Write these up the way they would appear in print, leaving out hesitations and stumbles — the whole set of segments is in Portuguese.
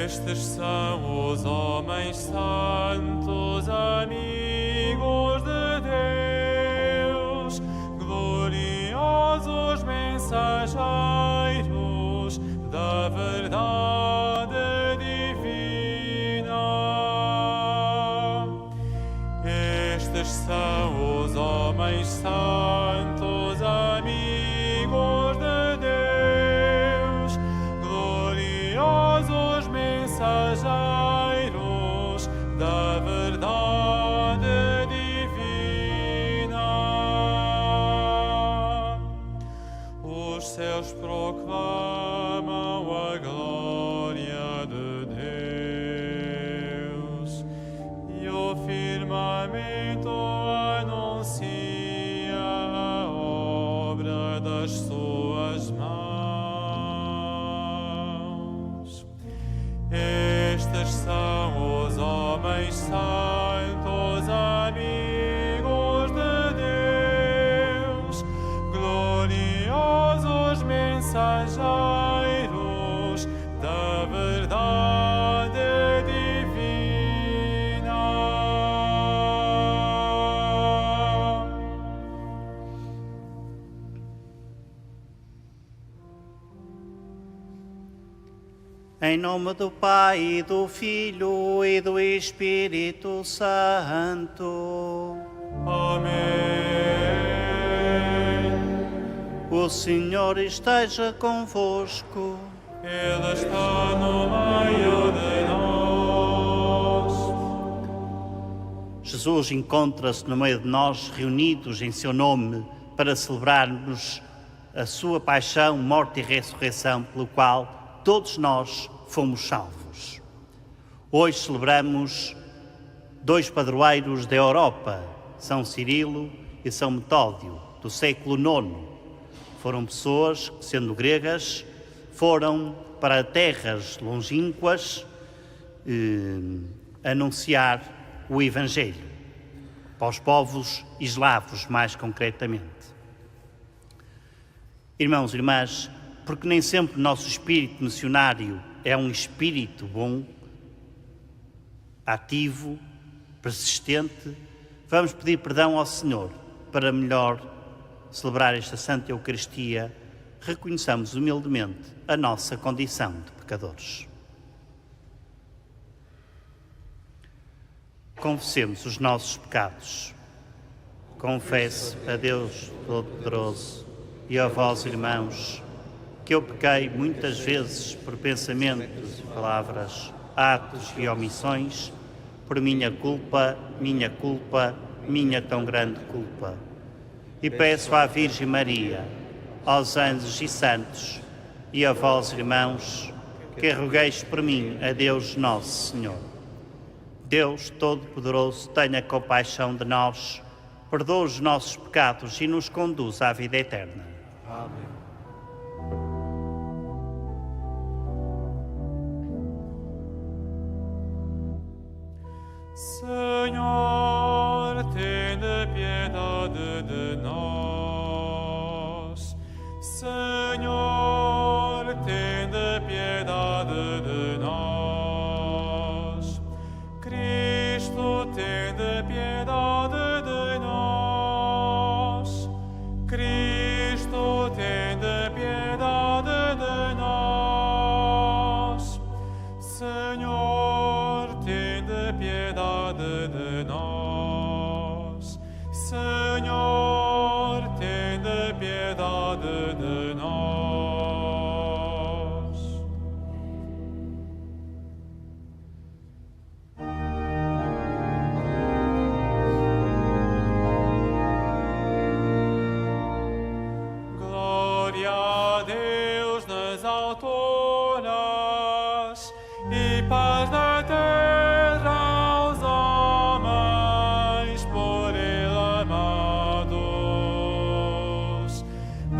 Estes são os homens santos, amigos de Deus, gloriosos mensageiros da verdade divina. Estes são os homens santos, amigos de Deus, gloriosos mensageiros da verdade divina. Os céus proclamam a glória de Deus e o firmamento anuncia a obra das suas mãos. Estes são os homens santos, amigos de Deus, gloriosos mensageiros da verdade divina. Em nome do Pai, e do Filho e do Espírito Santo. Amém. O Senhor esteja convosco. Ele está no meio de nós. Jesus encontra-se no meio de nós, reunidos em seu nome, para celebrarmos a sua paixão, morte e ressurreição, pelo qual todos nós fomos salvos. Hoje celebramos dois padroeiros da Europa, São Cirilo e São Metódio, do século IX. Foram pessoas que, sendo gregas, foram para terras longínquas anunciar o Evangelho, para os povos eslavos, mais concretamente. Irmãos e irmãs, porque nem sempre o nosso espírito missionário é um espírito bom, ativo, persistente, vamos pedir perdão ao Senhor para melhor celebrar esta Santa Eucaristia. Reconheçamos humildemente a nossa condição de pecadores. Confessemos os nossos pecados. Confesso a Deus Todo-Poderoso e a vós, irmãos, que eu pequei muitas vezes por pensamentos e palavras, atos e omissões, por minha culpa, minha tão grande culpa. E peço à Virgem Maria, aos anjos e santos, e a vós, irmãos, que rogueis por mim a Deus Nosso Senhor. Deus Todo-Poderoso, tenha compaixão de nós, perdoa os nossos pecados e nos conduz à vida eterna. Amém. Senhor, tende piedade de nós. Senhor, tende piedade de nós. Cristo, tende piedade de nós. Cristo, tende piedade de nós. Senhor, tende piedade de nós. Senhor, tende piedade de nós. Glória a Deus nas alturas e paz na terra aos homens por Ele amados.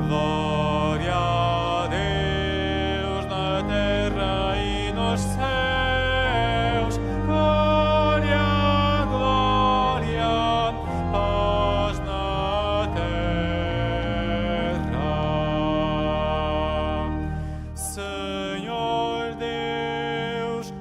Glória a Deus na terra e nos céus. Glória, glória, paz na terra. Senhor Deus,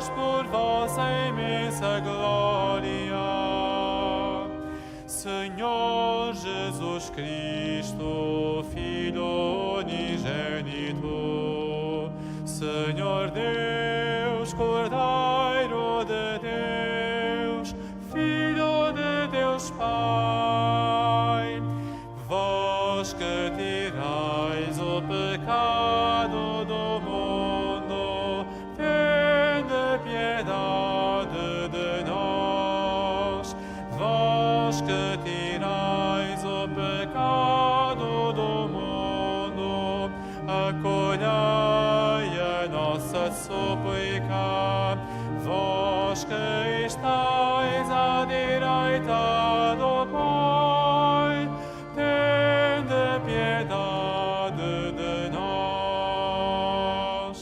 por vossa imensa glória. Senhor Jesus Cristo, Filho unigênito, Senhor Deus, Cordeiro de Deus, Filho de Deus Pai, vós que tirais o pecado do mundo, tende piedade de nós. Vós que tirais o pecado do mundo, acolhei a nossa súplica. Vós que estáis à direita do Pai, tende piedade de nós.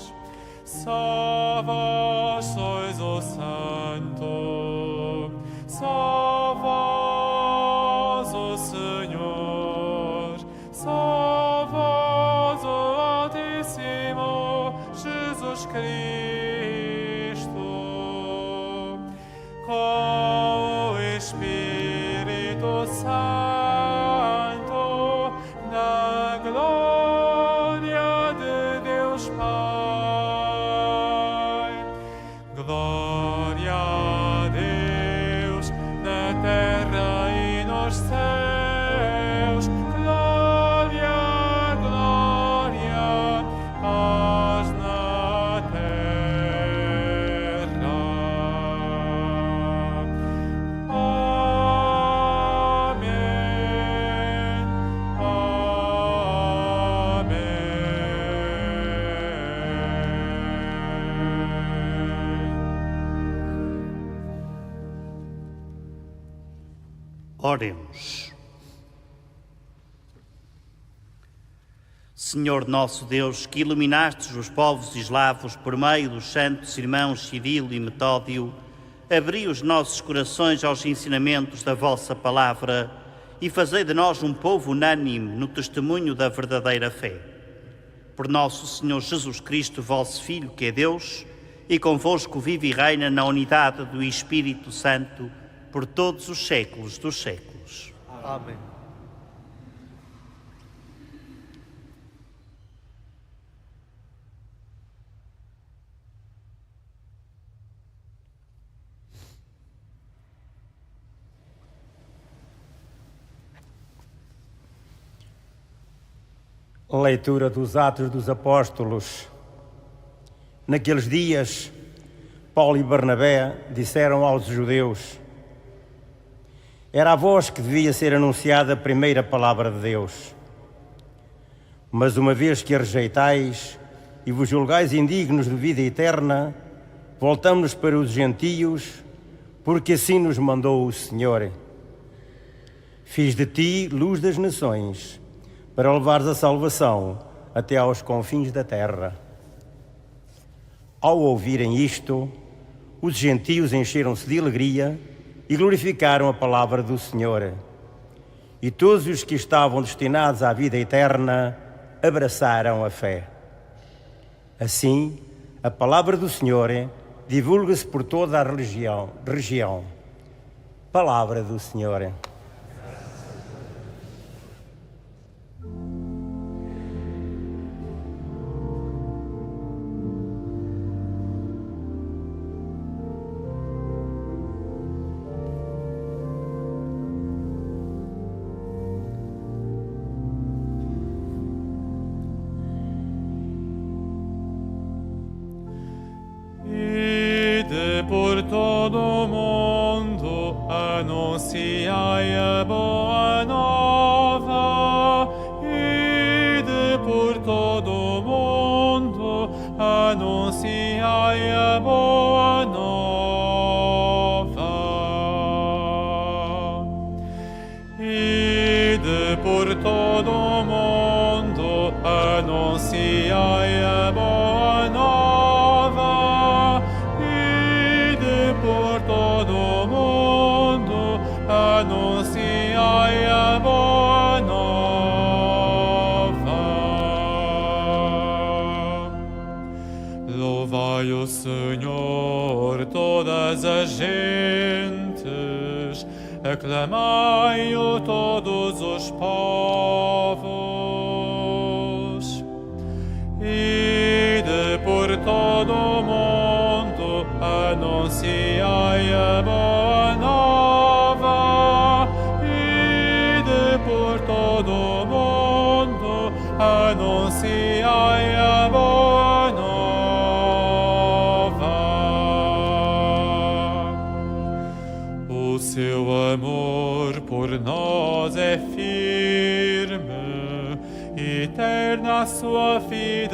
Só vós sois o Santo, só vós o Senhor, só vós o Altíssimo Jesus Cristo, com o Espírito Santo, na glória de Deus Pai. Glória a Deus na terra e nos céus. Glória, glória, paz na terra. Amém. Oremos. Senhor nosso Deus, que iluminastes os povos eslavos por meio dos santos irmãos Cirilo e Metódio, abri os nossos corações aos ensinamentos da vossa palavra e fazei de nós um povo unânime no testemunho da verdadeira fé. Por nosso Senhor Jesus Cristo, vosso Filho, que é Deus, e convosco vive e reina na unidade do Espírito Santo, por todos os séculos dos séculos. Amém. Leitura dos Atos dos Apóstolos. Naqueles dias, Paulo e Barnabé disseram aos judeus: era a vós que devia ser anunciada a primeira palavra de Deus. Mas uma vez que a rejeitais e vos julgais indignos de vida eterna, voltamos para os gentios, porque assim nos mandou o Senhor. Fiz de ti luz das nações, para levares a salvação até aos confins da terra. Ao ouvirem isto, os gentios encheram-se de alegria e glorificaram a palavra do Senhor. E todos os que estavam destinados à vida eterna abraçaram a fé. Assim, a palavra do Senhor divulga-se por toda a região. Palavra do Senhor. Por todo o mundo anunciai a boa nova. Ide por todo o mundo anunciai a boa nova. Ide por todo o mundo anunciai a boa nova. Por todo o mundo anunciai a boa nova. Louvai o Senhor. por todas as gentes, aclamai-o todos os povos. Ide por todo o mundo, anunciai a boa nova. Ide por todo o mundo, anunciai a boa nova. O seu amor por nós é firme, eterna a sua fidelidade.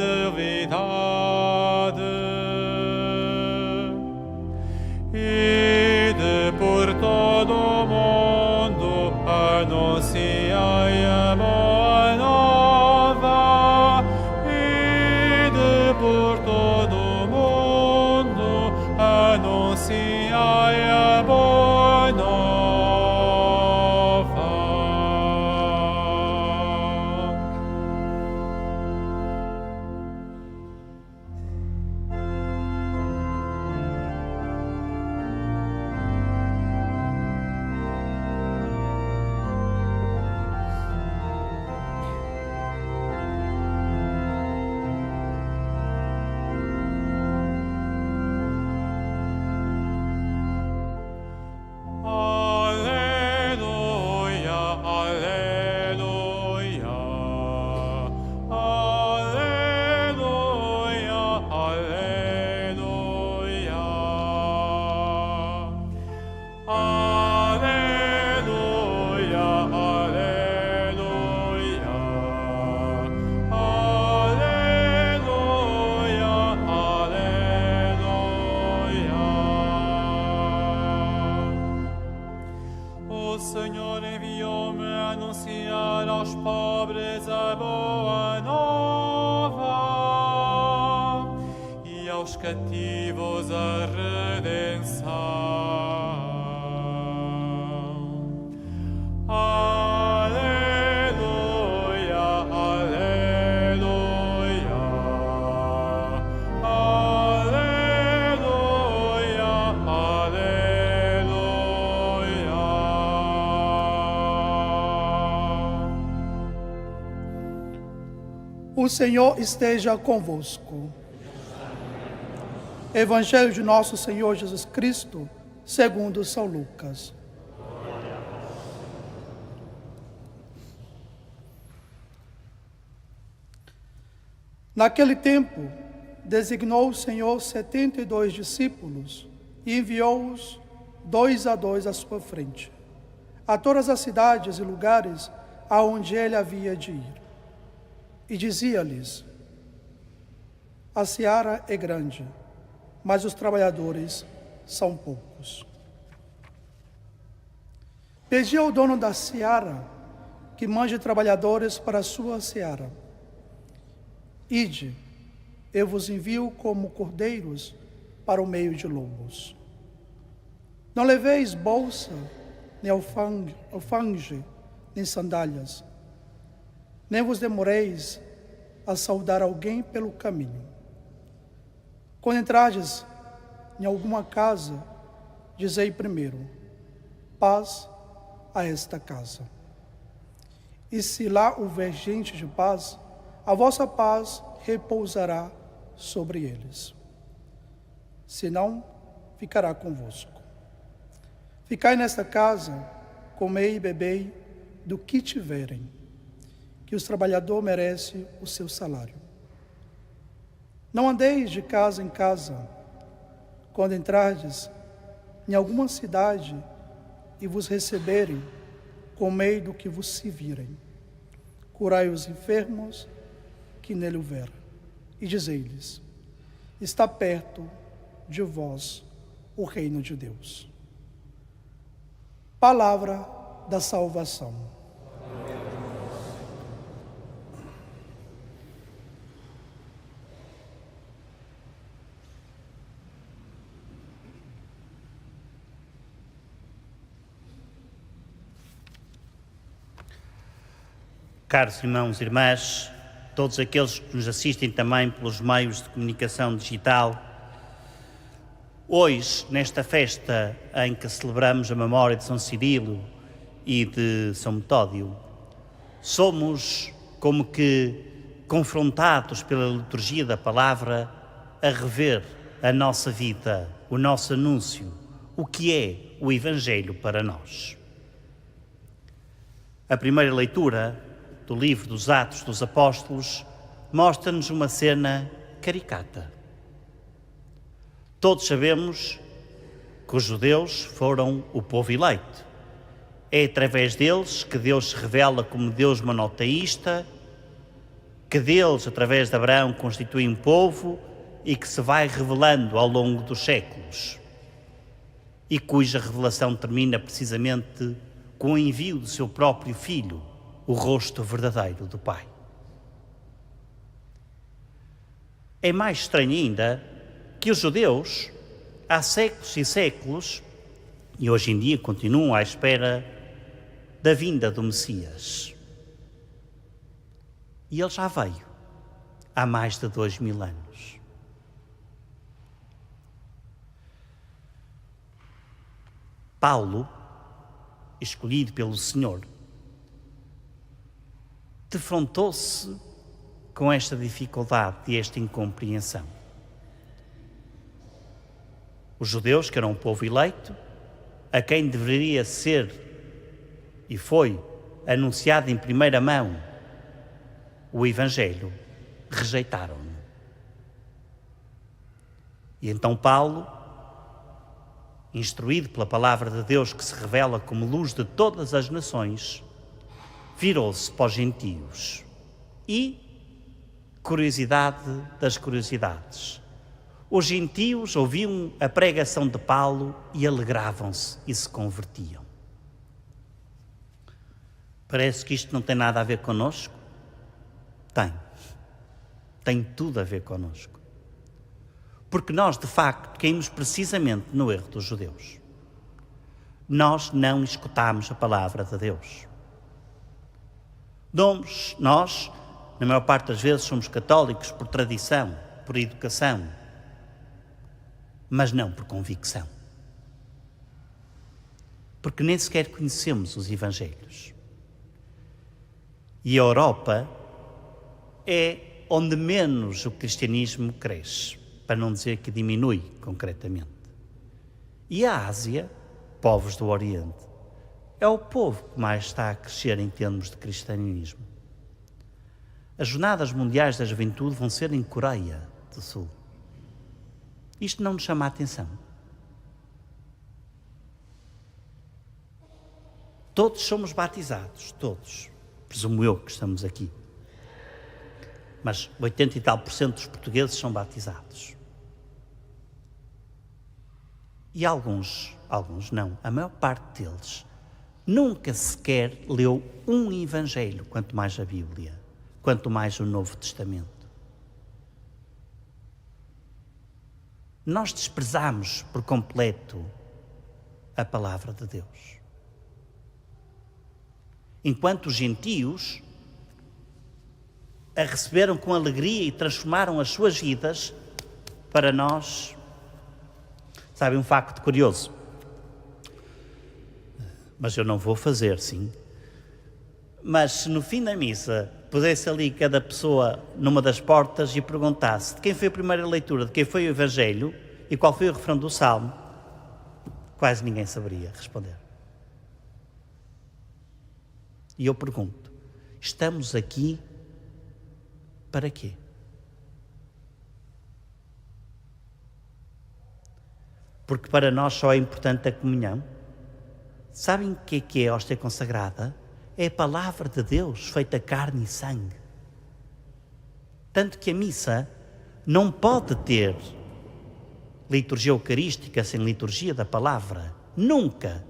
Ide por todo o mundo, anunciai a boa nova. Ide por todo o mundo, anunciai a boa nova. O Senhor enviou-me a anunciar aos pobres a boa nova e aos cativos a redenção. Aleluia, aleluia, aleluia, aleluia. O Senhor esteja convosco. Evangelho de nosso Senhor Jesus Cristo, segundo São Lucas. Naquele tempo, designou o Senhor 72 discípulos e enviou-os 2 a 2 à sua frente, a todas as cidades e lugares aonde ele havia de ir. E dizia-lhes: a seara é grande, mas os trabalhadores são poucos. Pedi ao dono da seara que mande trabalhadores para a sua seara. Ide, eu vos envio como cordeiros para o meio de lobos. Não leveis bolsa, nem alfange, nem sandálias, nem vos demoreis a saudar alguém pelo caminho. Quando entrardes em alguma casa, dizei primeiro: paz a esta casa. E se lá houver gente de paz, a vossa paz repousará sobre eles. Se não, ficará convosco. Ficai nesta casa, comei e bebei do que tiverem, que os trabalhadores merecem o seu salário. Não andeis de casa em casa. Quando entrardes em alguma cidade e vos receberem, comei do que vos servirem. Curai os enfermos que nele houver, e dizei-lhes: está perto de vós o reino de Deus. Palavra da salvação. Caros irmãos e irmãs, todos aqueles que nos assistem também pelos meios de comunicação digital, Hoje, nesta festa em que celebramos a memória de São Cirilo e de São Metódio, somos como que confrontados pela liturgia da palavra a rever a nossa vida, o nosso anúncio, o que é o Evangelho para nós. A primeira leitura do livro dos Atos dos Apóstolos mostra-nos uma cena caricata. Todos sabemos que os judeus foram o povo eleito. É através deles que Deus se revela como Deus monoteísta, que deles, através de Abraão, constitui um povo e que se vai revelando ao longo dos séculos, e cuja revelação termina precisamente com o envio do seu próprio Filho, o rosto verdadeiro do Pai. É mais estranho ainda que os judeus, há séculos e séculos, e hoje em dia continuam à espera da vinda do Messias. E ele já veio há mais de 2000 anos. Paulo, escolhido pelo Senhor, defrontou-se com esta dificuldade e esta incompreensão. Os judeus, que eram um povo eleito, a quem deveria ser e foi anunciado em primeira mão o Evangelho, rejeitaram-no. E então Paulo, instruído pela palavra de Deus que se revela como luz de todas as nações, virou-se para os gentios. E, curiosidade das curiosidades, os gentios ouviam a pregação de Paulo e alegravam-se e se convertiam. Parece que isto não tem nada a ver connosco? Tem tudo a ver connosco. Porque nós, de facto, caímos precisamente no erro dos judeus. Nós não escutamos a palavra de Deus. Nós, na maior parte das vezes, somos católicos por tradição, por educação, mas não por convicção. Porque nem sequer conhecemos os Evangelhos. E a Europa é onde menos o cristianismo cresce, para não dizer que diminui concretamente. E a Ásia, povos do Oriente, é o povo que mais está a crescer em termos de cristianismo. As Jornadas Mundiais da Juventude vão ser em Coreia do Sul. Isto não nos chama a atenção. Todos somos batizados, todos. Presumo eu que estamos aqui. Mas 80 e tal % dos portugueses são batizados. E alguns não, a maior parte deles nunca sequer leu um Evangelho, quanto mais a Bíblia, quanto mais o Novo Testamento. Nós desprezamos por completo a palavra de Deus. Enquanto os gentios a receberam com alegria e transformaram as suas vidas, para nós, sabe, um facto curioso, mas eu não vou fazer, sim, mas se no fim da missa pudesse ali cada pessoa numa das portas e perguntasse de quem foi a primeira leitura, de quem foi o Evangelho e qual foi o refrão do Salmo, quase ninguém saberia responder. E eu pergunto, estamos aqui para quê? Porque para nós só é importante a comunhão. Sabem o que é a hóstia consagrada? É a palavra de Deus feita carne e sangue. Tanto que a missa não pode ter liturgia eucarística sem liturgia da palavra. Nunca.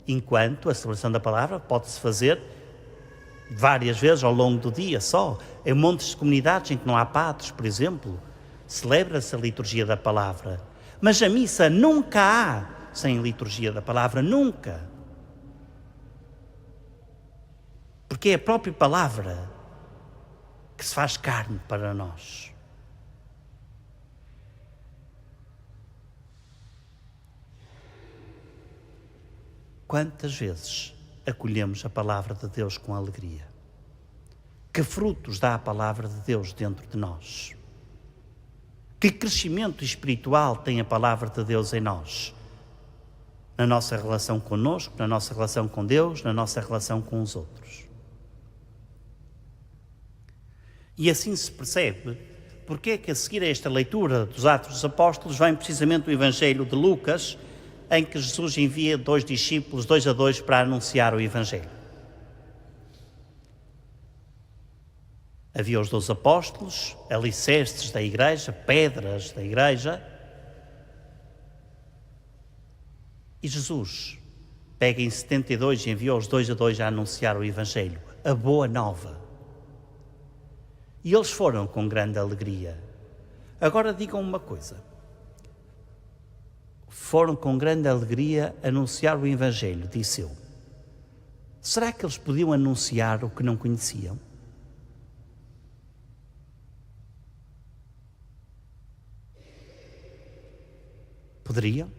Enquanto a celebração da palavra pode-se fazer várias vezes ao longo do dia só. Em montes de comunidades em que não há padres, por exemplo, celebra-se a liturgia da palavra. Mas a missa nunca há sem liturgia da palavra, nunca. Porque é a própria palavra que se faz carne para nós. quantas vezes acolhemos a palavra de Deus com alegria? Que frutos dá a palavra de Deus dentro de nós? Que crescimento espiritual tem a palavra de Deus em nós? Na nossa relação conosco, na nossa relação com Deus, na nossa relação com os outros. E assim se percebe porque é que a seguir a esta leitura dos Atos dos Apóstolos vem precisamente o Evangelho de Lucas, em que Jesus envia 2 discípulos, 2 a 2, para anunciar o Evangelho. Havia os 12 apóstolos, alicerces da igreja, pedras da igreja, e Jesus pega em 72 e enviou os 2 a 2 a anunciar o Evangelho, a boa nova. E eles foram com grande alegria. Agora digam uma coisa. Foram com grande alegria anunciar o Evangelho, disse eu. Será que eles podiam anunciar o que não conheciam? Poderiam?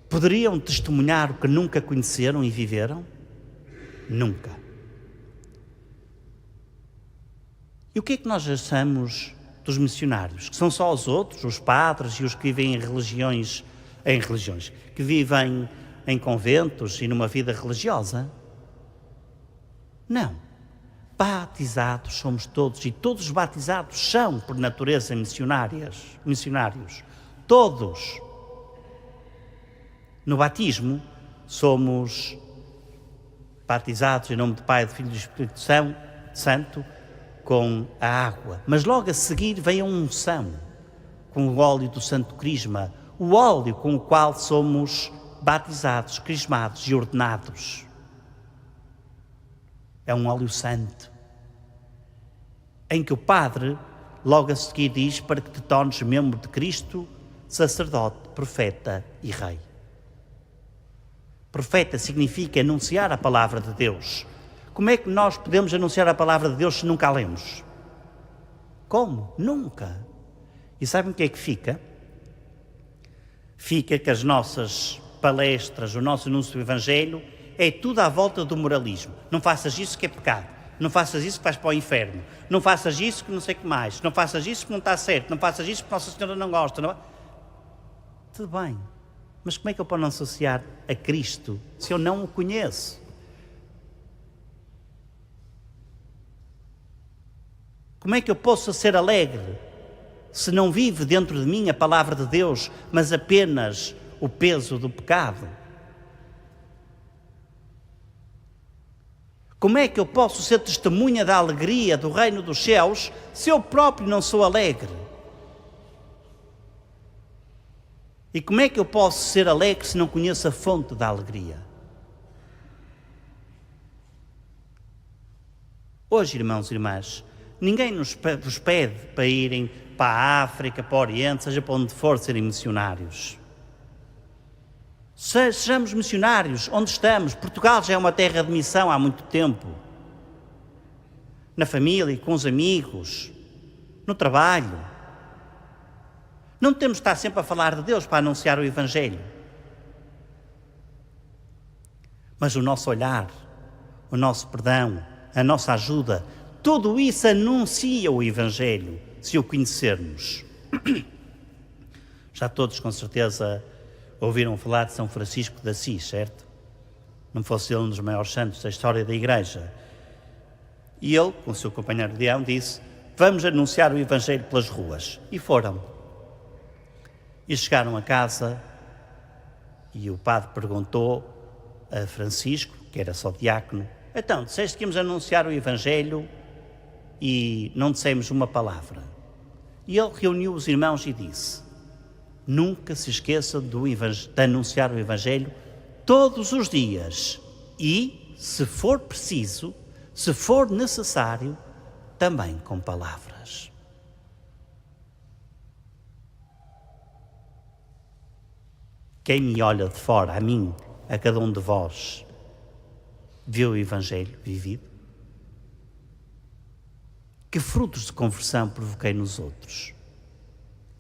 Poderiam testemunhar o que nunca conheceram e viveram? Nunca. E o que é que nós achamos dos missionários? Que são só os outros, os padres e os que vivem em religiões, que vivem em conventos e numa vida religiosa? Não. Batizados somos todos, e todos os batizados são, por natureza, missionários. Todos. No batismo, somos batizados em nome do Pai, do Filho e do Espírito Santo, com a água. Mas logo a seguir vem a unção, com o óleo do Santo Crisma, o óleo com o qual somos batizados, crismados e ordenados. É um óleo santo, em que o Padre, logo a seguir, diz para que te tornes membro de Cristo, sacerdote, profeta e rei. Profeta significa anunciar a palavra de Deus. Como é que nós podemos anunciar a palavra de Deus se nunca a lemos? Como? Nunca. E sabem o que é que fica? Fica que as nossas palestras, o nosso anúncio do Evangelho, é tudo à volta do moralismo. Não faças isso que é pecado. Não faças isso que vais para o inferno. Não faças isso que não sei o que mais. Não faças isso que não está certo. Não faças isso que Nossa Senhora não gosta. Não... Tudo bem. Mas como é que eu posso associar a Cristo se eu não o conheço? Como é que eu posso ser alegre se não vive dentro de mim a palavra de Deus, mas apenas o peso do pecado? Como é que eu posso ser testemunha da alegria do reino dos céus se eu próprio não sou alegre? E como é que eu posso ser alegre se não conheço a fonte da alegria? Hoje, irmãos e irmãs, ninguém nos pede para irem para a África, para o Oriente, seja para onde for, serem missionários. Sejamos missionários onde estamos. Portugal já é uma terra de missão há muito tempo. Na família, com os amigos, no trabalho. Não temos de estar sempre a falar de Deus para anunciar o Evangelho. Mas o nosso olhar, o nosso perdão, a nossa ajuda, tudo isso anuncia o Evangelho, se o conhecermos. Já todos, com certeza, ouviram falar de São Francisco de Assis, certo? Não fosse ele um dos maiores santos da história da Igreja. E ele, com o seu companheiro Leão, disse: vamos anunciar o Evangelho pelas ruas. E foram. E chegaram a casa e o padre perguntou a Francisco, que era só diácono: então, disseste que íamos anunciar o Evangelho e não dissemos uma palavra. E ele reuniu os irmãos e disse: nunca se esqueçam de anunciar o Evangelho todos os dias e, se for preciso, se for necessário, também com palavras. Quem me olha de fora, a mim, a cada um de vós, viu o Evangelho vivido? Que frutos de conversão provoquei nos outros?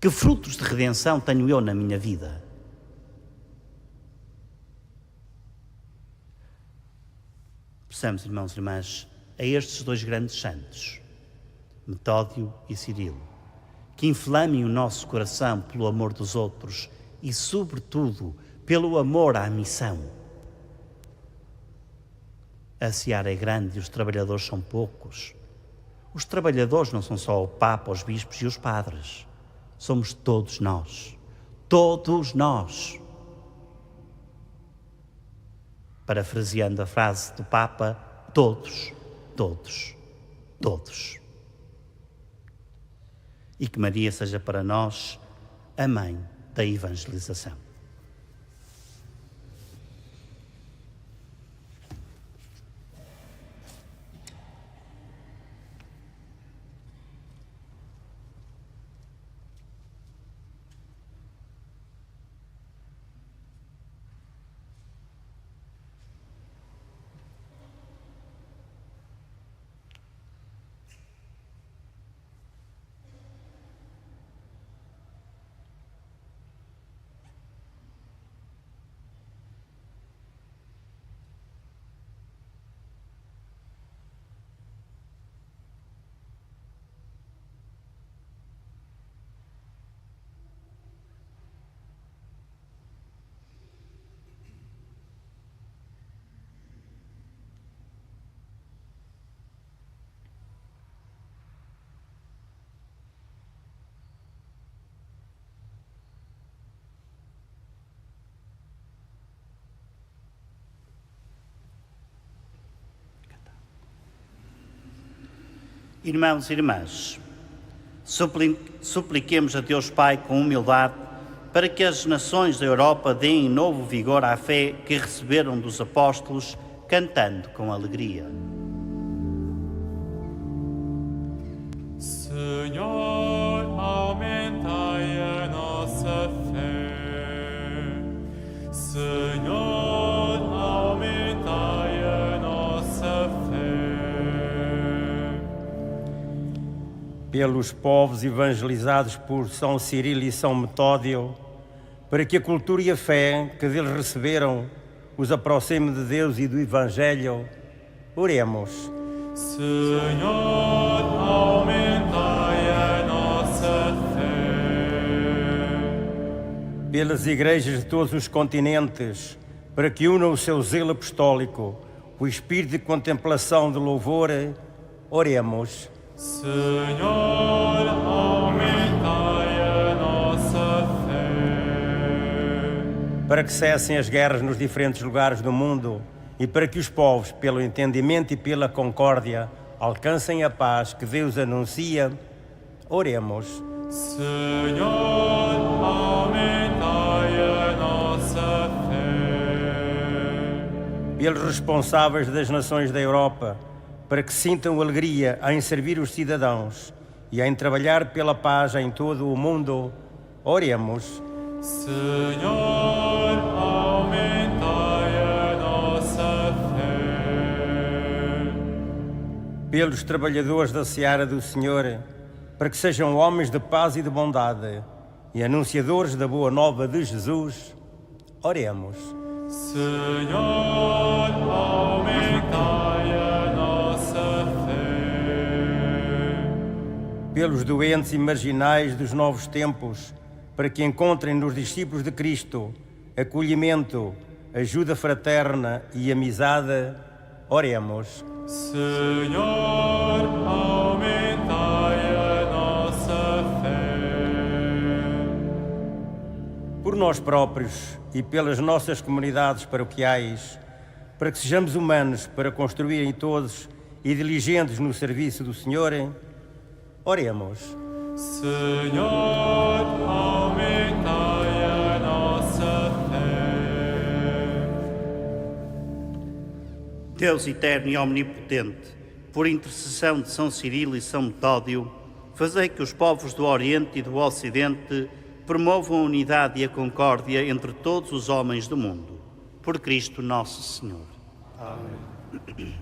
Que frutos de redenção tenho eu na minha vida? Peçamos, irmãos e irmãs, a estes dois grandes santos, Metódio e Cirilo, que inflamem o nosso coração pelo amor dos outros e, sobretudo, pelo amor à missão. A seara é grande e os trabalhadores são poucos. Os trabalhadores não são só o Papa, os bispos e os padres. Somos todos nós. Todos nós. Parafraseando a frase do Papa, todos, todos, todos. E que Maria seja para nós a mãe da evangelização. Irmãos e irmãs, supliquemos a Deus Pai com humildade para que as nações da Europa deem novo vigor à fé que receberam dos apóstolos, cantando com alegria. Senhor, aumentai a nossa fé. Senhor, aumentai a nossa fé. Pelos povos evangelizados por São Cirilo e São Metódio, para que a cultura e a fé que deles receberam os aproxime de Deus e do Evangelho, oremos. Senhor, aumentai a nossa fé. Pelas igrejas de todos os continentes, para que unam o seu zelo apostólico, o espírito de contemplação de louvor, oremos. Senhor, aumentai a nossa fé. Para que cessem as guerras nos diferentes lugares do mundo e para que os povos, pelo entendimento e pela concórdia, alcancem a paz que Deus anuncia, oremos. Senhor, aumentai a nossa fé. Pelos responsáveis das nações da Europa, para que sintam alegria em servir os cidadãos e em trabalhar pela paz em todo o mundo, oremos. Senhor, aumentai a nossa fé. Pelos trabalhadores da seara do Senhor, para que sejam homens de paz e de bondade e anunciadores da boa nova de Jesus, oremos. Senhor, aumentai a nossa fé. Pelos doentes e marginais dos novos tempos, para que encontrem nos discípulos de Cristo acolhimento, ajuda fraterna e amizade, oremos. Senhor, aumentai a nossa fé. Por nós próprios e pelas nossas comunidades paroquiais, para que sejamos humanos para construírem todos e diligentes no serviço do Senhor, oremos. Senhor, aumentai a nossa fé. Deus eterno e omnipotente, por intercessão de São Cirilo e São Metódio, fazei que os povos do Oriente e do Ocidente promovam a unidade e a concórdia entre todos os homens do mundo. Por Cristo nosso Senhor. Amém.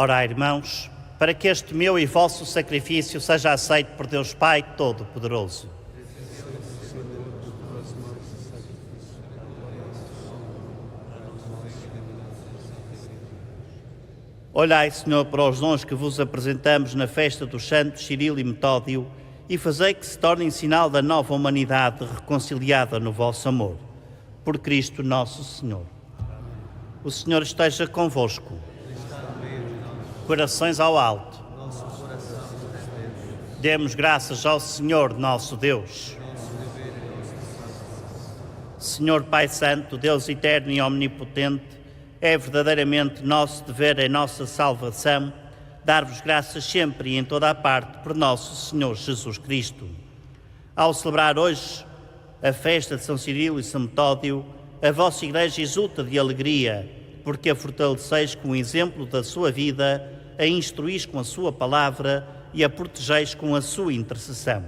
Ora, irmãos, para que este meu e vosso sacrifício seja aceito por Deus Pai Todo-Poderoso. Olhai, Senhor, para os dons que vos apresentamos na festa dos santos Cirilo e Metódio e fazei que se tornem sinal da nova humanidade reconciliada no vosso amor. Por Cristo nosso Senhor. O Senhor esteja convosco. Corações ao alto. Demos graças ao Senhor nosso Deus. Senhor Pai Santo, Deus eterno e omnipotente, é verdadeiramente nosso dever em nossa salvação dar-vos graças sempre e em toda a parte por nosso Senhor Jesus Cristo. Ao celebrar hoje a festa de São Cirilo e São Metódio, a vossa Igreja exulta de alegria, porque a fortaleceis com o exemplo da sua vida, a instruís com a sua palavra e a protegeis com a sua intercessão.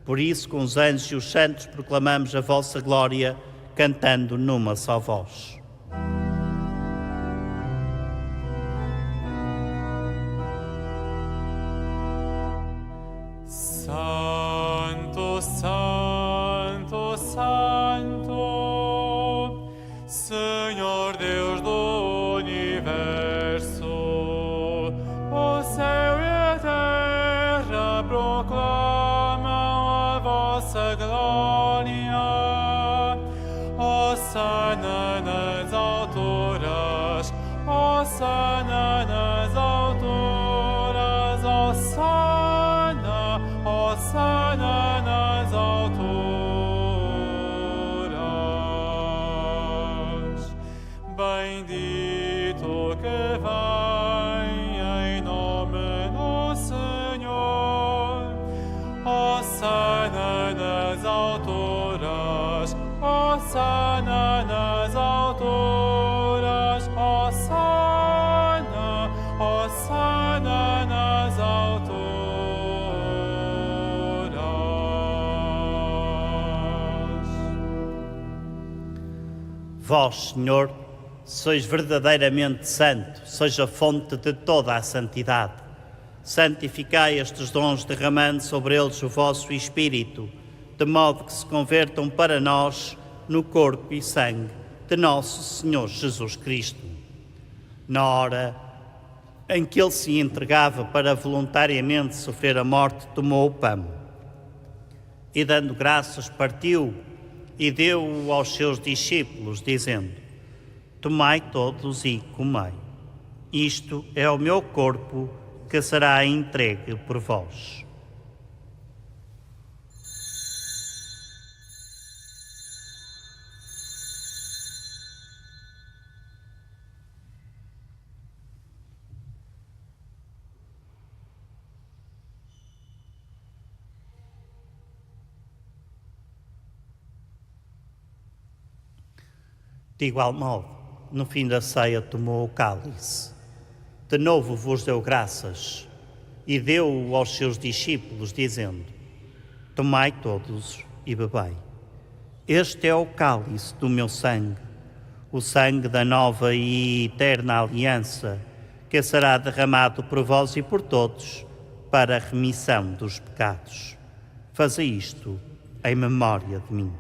Por isso, com os anjos e os santos, proclamamos a vossa glória, cantando numa só voz. Santo, Santo, Santo, Senhor Deus do Universo, o céu e a terra proclamam a vossa glória. Hosana nas alturas, Hosana nas alturas, Hosana, Hosana nas alturas. Bendito que vem em nome do Senhor. Hosana nas alturas, Hosana nas alturas, Hosana, Hosana nas alturas. Vós, Senhor, sois verdadeiramente santo, sois a fonte de toda a santidade. Santificai estes dons, derramando sobre eles o vosso Espírito, de modo que se convertam para nós no corpo e sangue de nosso Senhor Jesus Cristo. Na hora em que ele se entregava para voluntariamente sofrer a morte, tomou o pão e, dando graças, partiu e deu-o aos seus discípulos, dizendo: Tomai todos e comei. Isto é o meu corpo, que será entregue por vós. De igual modo, no fim da ceia tomou o cálice. De novo vos deu graças e deu-o aos seus discípulos, dizendo: Tomai todos e bebei. Este é o cálice do meu sangue, o sangue da nova e eterna aliança, que será derramado por vós e por todos para a remissão dos pecados. Fazei isto em memória de mim.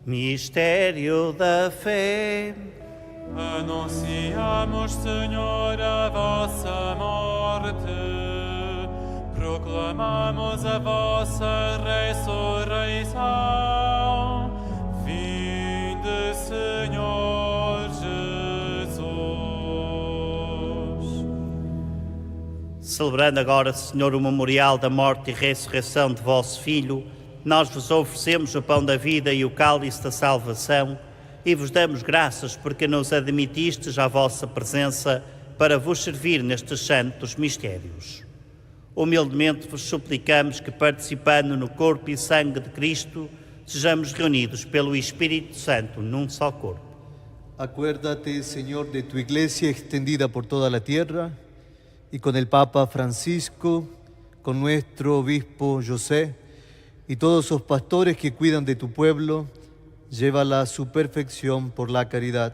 Mistério da fé. Anunciamos, Senhor, a vossa morte, proclamamos a vossa ressurreição. Vinde, Senhor Jesus. Celebrando agora, Senhor, o memorial da morte e ressurreição de vosso Filho, nós vos oferecemos o pão da vida e o cálice da salvação e vos damos graças porque nos admitistes à vossa presença para vos servir nestes santos mistérios. Humildemente vos suplicamos que, participando no corpo e sangue de Cristo, sejamos reunidos pelo Espírito Santo num só corpo. Acuérdate, Señor, de tu iglesia extendida por toda la tierra y con el Papa Francisco, con nuestro obispo José y todos los pastores que cuidan de tu pueblo, llévala a su perfección por la caridad.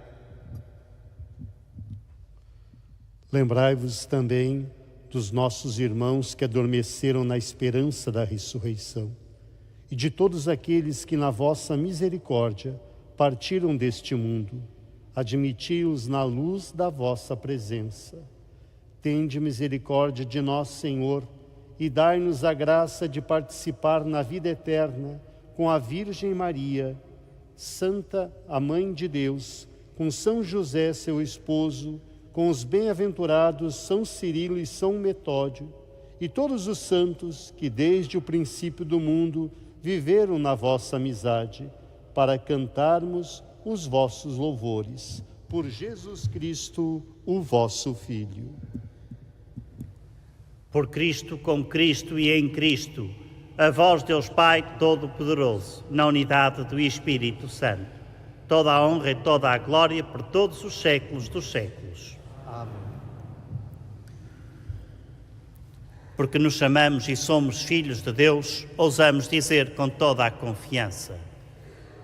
Lembrai-vos também dos nossos irmãos que adormeceram na esperança da ressurreição e de todos aqueles que na vossa misericórdia partiram deste mundo. Admiti-os na luz da vossa presença. Tende misericórdia de nós, Senhor, e dai-nos a graça de participar na vida eterna com a Virgem Maria, Santa, a Mãe de Deus, com São José, seu esposo, com os bem-aventurados São Cirilo e São Metódio, e todos os santos que desde o princípio do mundo viveram na vossa amizade, para cantarmos os vossos louvores. Por Jesus Cristo, o vosso Filho. Por Cristo, com Cristo e em Cristo, a vós, Deus Pai Todo-Poderoso, na unidade do Espírito Santo, toda a honra e toda a glória por todos os séculos dos séculos. Amém. Porque nos chamamos e somos filhos de Deus, ousamos dizer com toda a confiança: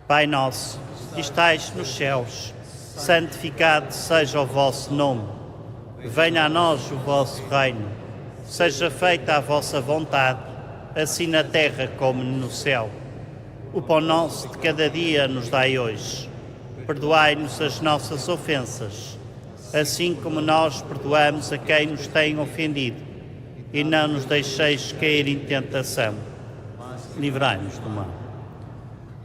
Pai nosso, que estais nos céus, santificado seja o vosso nome. Venha a nós o vosso reino. Seja feita a vossa vontade, assim na terra como no céu. O pão nosso de cada dia nos dai hoje. Perdoai-nos as nossas ofensas, assim como nós perdoamos a quem nos tem ofendido. E não nos deixeis cair em tentação. Livrai-nos do mal.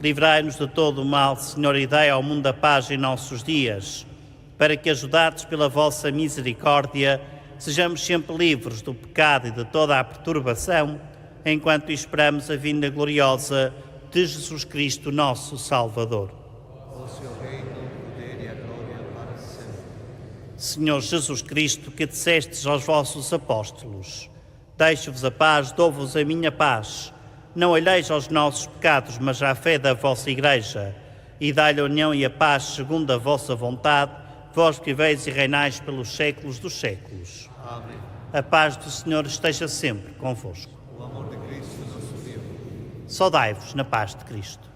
Livrai-nos de todo o mal, Senhor, e dai ao mundo a paz em nossos dias, para que, ajudados pela vossa misericórdia, sejamos sempre livres do pecado e de toda a perturbação, enquanto esperamos a vinda gloriosa de Jesus Cristo, nosso Salvador. Senhor Jesus Cristo, que dissestes aos vossos apóstolos: deixo-vos a paz, dou-vos a minha paz. Não olheis aos nossos pecados, mas à fé da vossa Igreja, e dai-lhe a união e a paz segundo a vossa vontade, vós que viveis e reinais pelos séculos dos séculos. Amém. A paz do Senhor esteja sempre convosco. O amor de Cristo, nosso Deus. Saudai-vos na paz de Cristo.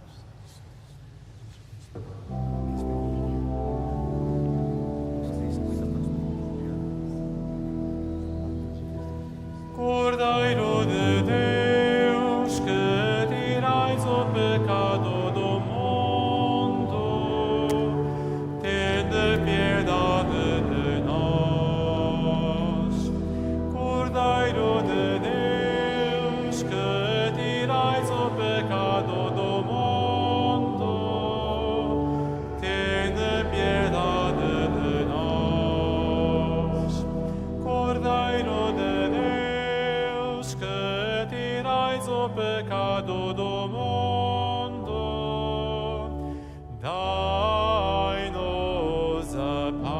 Cordeiro de Deus, que tirais o pecado do mundo, tende piedade de nós. Cordeiro de Deus, que tirais o pecado do mundo, tende piedade de nós. Cordeiro de Deus, que tirais o pecado do mundo, dai-nos a paz.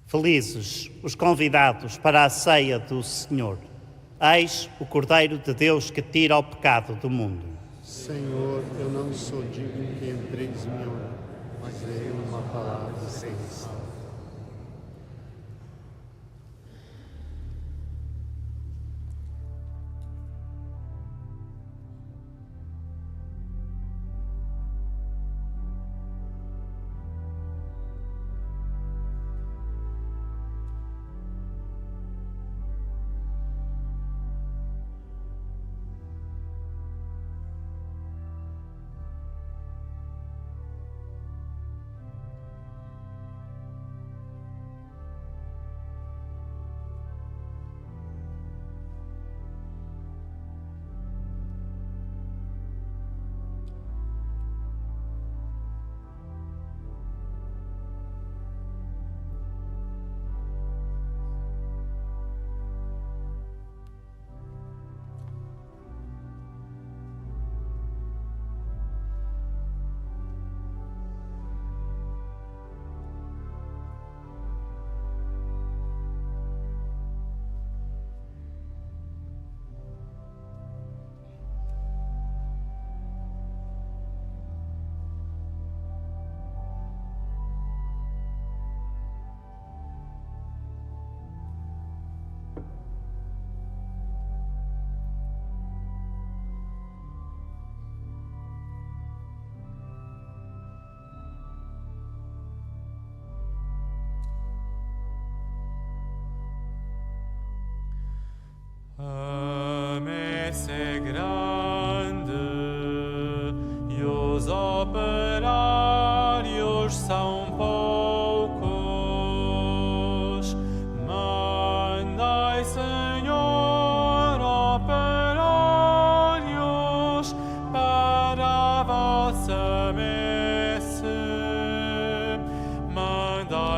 Felizes os convidados para a ceia do Senhor. Eis o Cordeiro de Deus que tira o pecado do mundo. Senhor, eu não sou digno que entreis em minha hora, mas dei uma palavra sem ressalva.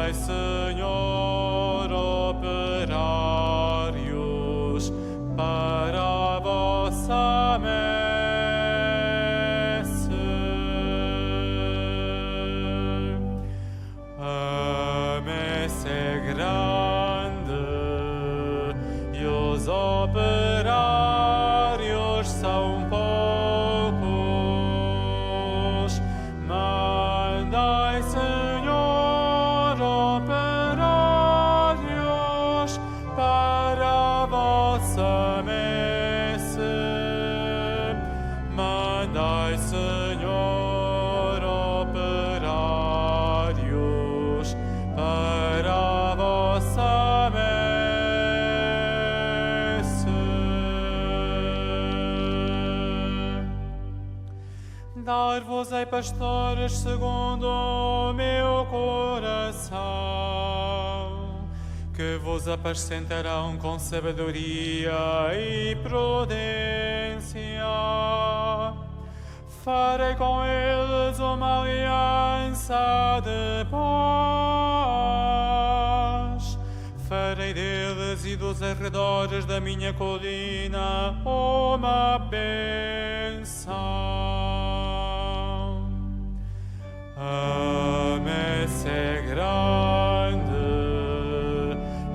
Mandai, Senhor, operários para a vossa messe. A messe é grande e os operários são poucos. Mandai, Senhor, operários para a vossa messe. Mandai, Senhor, operários para a vossa messe. Dar-vos-ei pastores segundo o meu coração, que vos apacentarão com sabedoria e prudência. Farei com eles uma aliança de paz. Farei deles e dos arredores da minha colina uma bênção. A messe é grande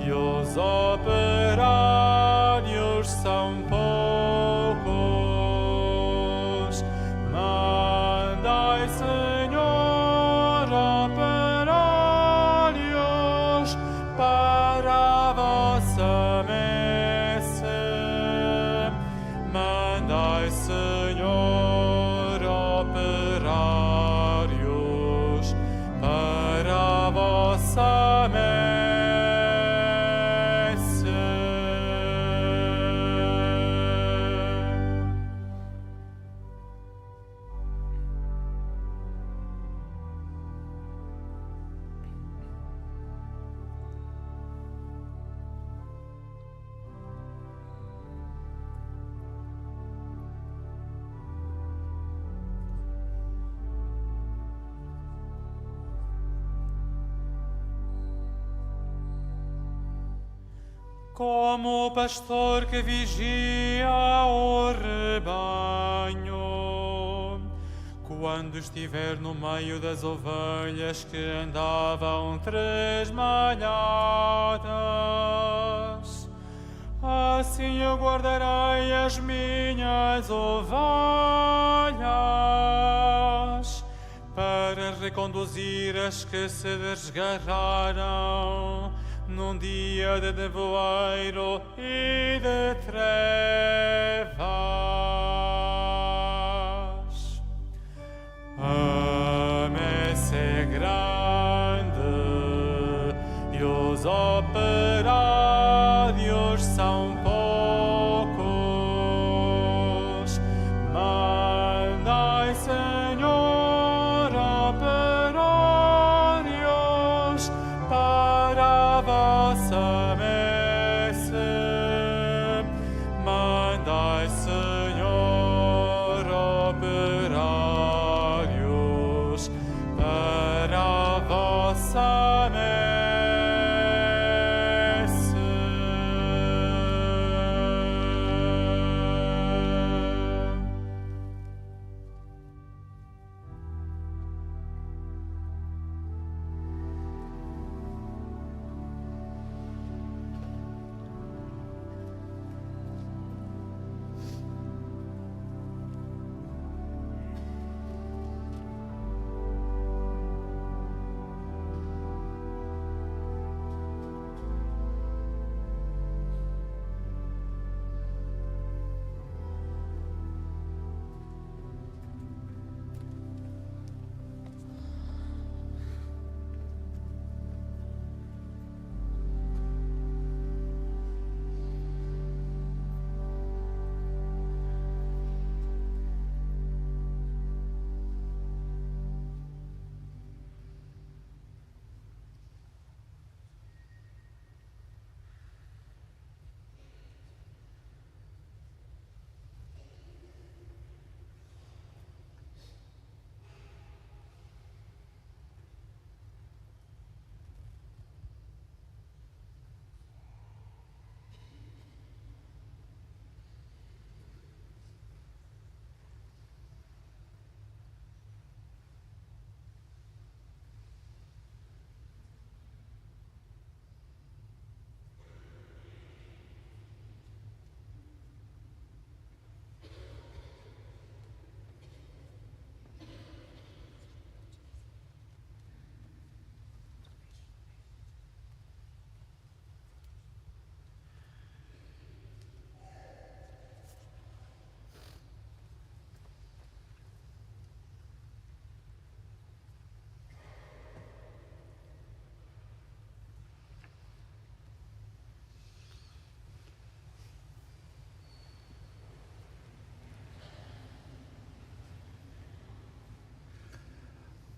e os operários são poucos. Mandai, Senhor, operários para a vossa messe. Mandai, Senhor, operários para a vossa messe. Como o pastor que vigia o rebanho, quando estiver no meio das ovelhas que andavam tresmalhadas, assim eu guardarei as minhas ovelhas, para reconduzir as que se desgarraram num dia de nevoeiro e de trevas. A messe é grande e os operários são poucos. Mandai, Senhor, operários para a vossa messe. Mandai, Senhor, operários para a vossa messe.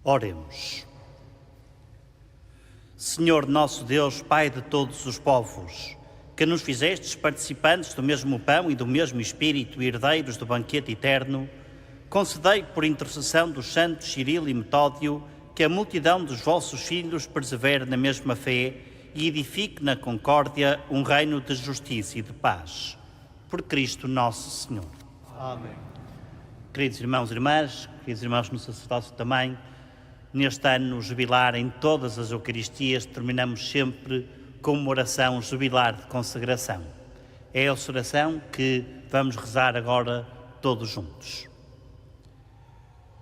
Oremos. Senhor nosso Deus, Pai de todos os povos, que nos fizestes participantes do mesmo pão e do mesmo Espírito e herdeiros do banquete eterno, concedei por intercessão dos santos Cirilo e Metódio que a multidão dos vossos filhos persevere na mesma fé e edifique na concórdia um reino de justiça e de paz. Por Cristo nosso Senhor. Amém. Queridos irmãos e irmãs, queridos irmãos no sacerdócio também, neste ano jubilar em todas as Eucaristias terminamos sempre com uma oração jubilar de consagração. É essa oração que vamos rezar agora todos juntos.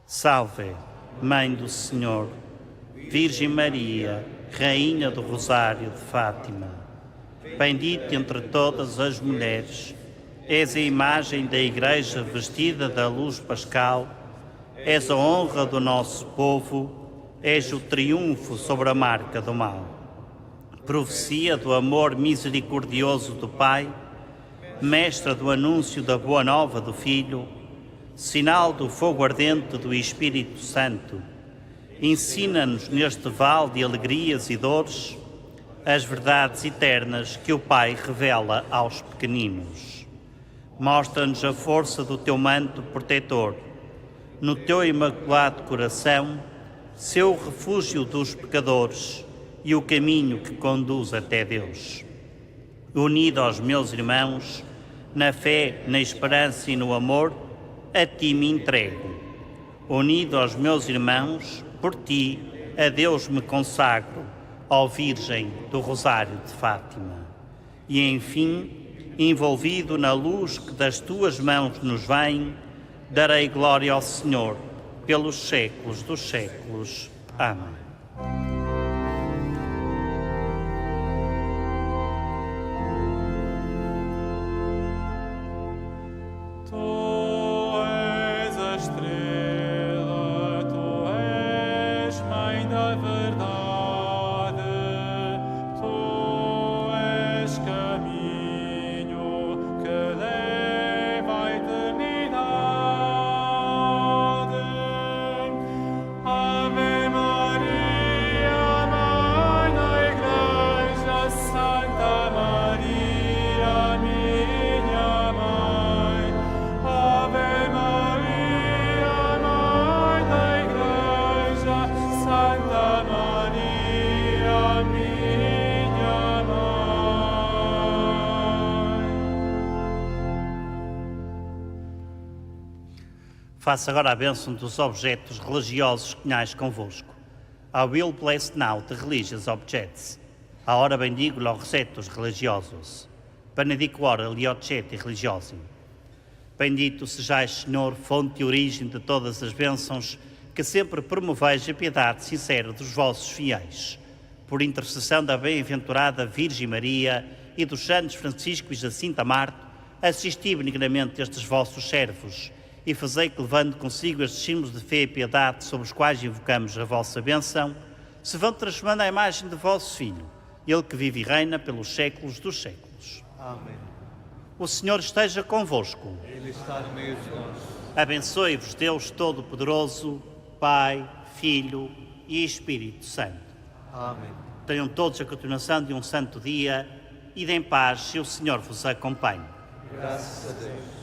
Salve, Mãe do Senhor, Virgem Maria, Rainha do Rosário de Fátima, bendita entre todas as mulheres, és a imagem da Igreja vestida da luz pascal, és a honra do nosso povo, és o triunfo sobre a marca do mal. Profecia do amor misericordioso do Pai, mestra do anúncio da boa nova do Filho, sinal do fogo ardente do Espírito Santo, ensina-nos neste vale de alegrias e dores as verdades eternas que o Pai revela aos pequeninos. Mostra-nos a força do teu manto protetor, no teu imaculado coração, seu refúgio dos pecadores e o caminho que conduz até Deus. Unido aos meus irmãos, na fé, na esperança e no amor, a ti me entrego. Unido aos meus irmãos, por ti, a Deus me consagro, ó Virgem do Rosário de Fátima. E, enfim, envolvido na luz que das tuas mãos nos vem, darei glória ao Senhor pelos séculos dos séculos. Amém. Faça agora a bênção dos objetos religiosos que tenhais convosco. I will bless now the religious objects. Ahora bendigo los recetos religiosos. Benedico ora gli oggetti religiosi. Bendito sejais, Senhor, fonte e origem de todas as bênçãos, que sempre promoveis a piedade sincera dos vossos fiéis. Por intercessão da bem-aventurada Virgem Maria e dos santos Francisco e Jacinta Marto, assisti benignamente estes vossos servos e fazei que, levando consigo estes símbolos de fé e piedade sobre os quais invocamos a vossa bênção, se vão transformando à imagem de vosso Filho, Ele que vive e reina pelos séculos dos séculos. Amém. O Senhor esteja convosco. Ele está no meio de nós. Abençoe-vos Deus Todo-Poderoso, Pai, Filho e Espírito Santo. Amém. Tenham todos a continuação de um santo dia e em paz, se o Senhor vos acompanhe. Graças a Deus.